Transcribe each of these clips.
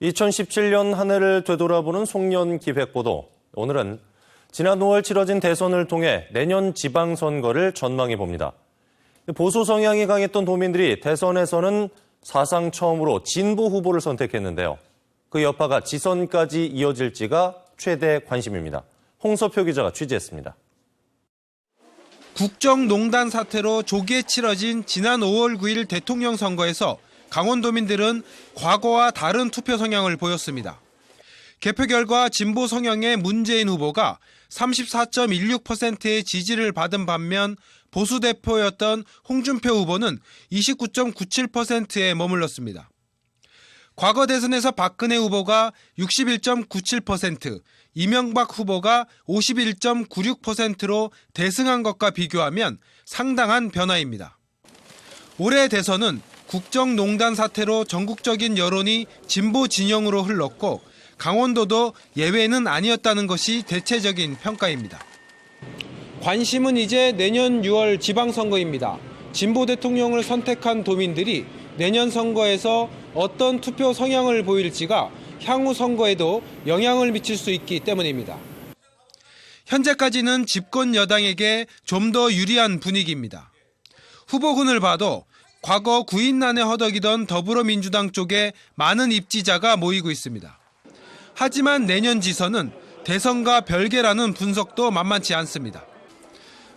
2017년 한 해를 되돌아보는 송년 기획보도. 오늘은 지난 5월 치러진 대선을 통해 내년 지방선거를 전망해 봅니다. 보수 성향이 강했던 도민들이 대선에서는 사상 처음으로 진보 후보를 선택했는데요. 그 여파가 지선까지 이어질지가 최대 관심입니다. 홍서표 기자가 취재했습니다. 국정농단 사태로 조기에 치러진 지난 5월 9일 대통령 선거에서 강원도민들은 과거와 다른 투표 성향을 보였습니다. 개표 결과 진보 성향의 문재인 후보가 34.16%의 지지를 받은 반면 보수 대표였던 홍준표 후보는 29.97%에 머물렀습니다. 과거 대선에서 박근혜 후보가 61.97%, 이명박 후보가 51.96%로 대승한 것과 비교하면 상당한 변화입니다. 올해 대선은 국정농단 사태로 전국적인 여론이 진보 진영으로 흘렀고 강원도도 예외는 아니었다는 것이 대체적인 평가입니다. 관심은 이제 내년 6월 지방선거입니다. 진보 대통령을 선택한 도민들이 내년 선거에서 어떤 투표 성향을 보일지가 향후 선거에도 영향을 미칠 수 있기 때문입니다. 현재까지는 집권 여당에게 좀 더 유리한 분위기입니다. 후보군을 봐도 과거 구인난에 허덕이던 더불어민주당 쪽에 많은 입지자가 모이고 있습니다. 하지만 내년 지선은 대선과 별개라는 분석도 만만치 않습니다.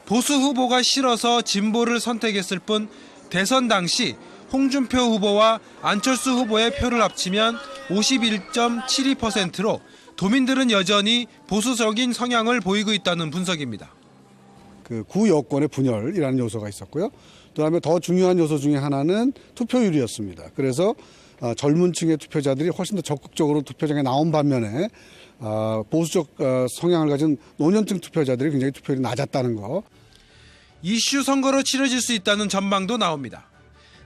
보수 후보가 싫어서 진보를 선택했을 뿐 대선 당시 홍준표 후보와 안철수 후보의 표를 합치면 51.72%로 도민들은 여전히 보수적인 성향을 보이고 있다는 분석입니다. 그 구여권의 분열이라는 요소가 있었고요. 그다음에 더 중요한 요소 중에 하나는 투표율이었습니다. 그래서 젊은 층의 투표자들이 훨씬 더 적극적으로 투표장에 나온 반면에 보수적 성향을 가진 노년층 투표자들이 굉장히 투표율이 낮았다는 거. 이슈 선거로 치러질 수 있다는 전망도 나옵니다.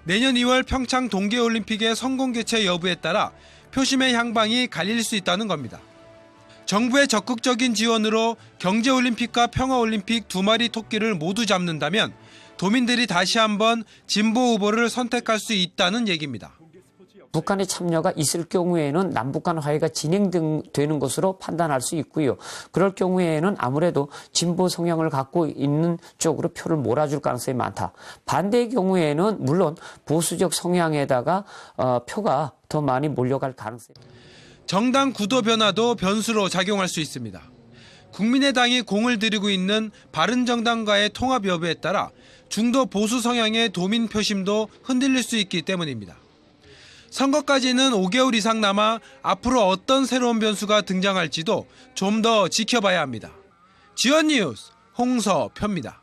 내년 2월 평창 동계올림픽의 성공 개최 여부에 따라 표심의 향방이 갈릴 수 있다는 겁니다. 정부의 적극적인 지원으로 경제올림픽과 평화올림픽 두 마리 토끼를 모두 잡는다면 도민들이 다시 한번 진보 후보를 선택할 수 있다는 얘기입니다. 북한의 참여가 있을 경우에는 남북한 화해가 진행되는 것으로 판단할 수 있고요. 그럴 경우에는 아무래도 진보 성향을 갖고 있는 쪽으로 표를 몰아줄 가능성이 많다. 반대의 경우에는 물론 보수적 성향에다가 표가 더 많이 몰려갈 가능성이 있습니다. 정당 구도 변화도 변수로 작용할 수 있습니다. 국민의당이 공을 들이고 있는 바른정당과의 통합 여부에 따라 중도 보수 성향의 도민 표심도 흔들릴 수 있기 때문입니다. 선거까지는 5개월 이상 남아 앞으로 어떤 새로운 변수가 등장할지도 좀 더 지켜봐야 합니다. 지원 뉴스 홍서표입니다.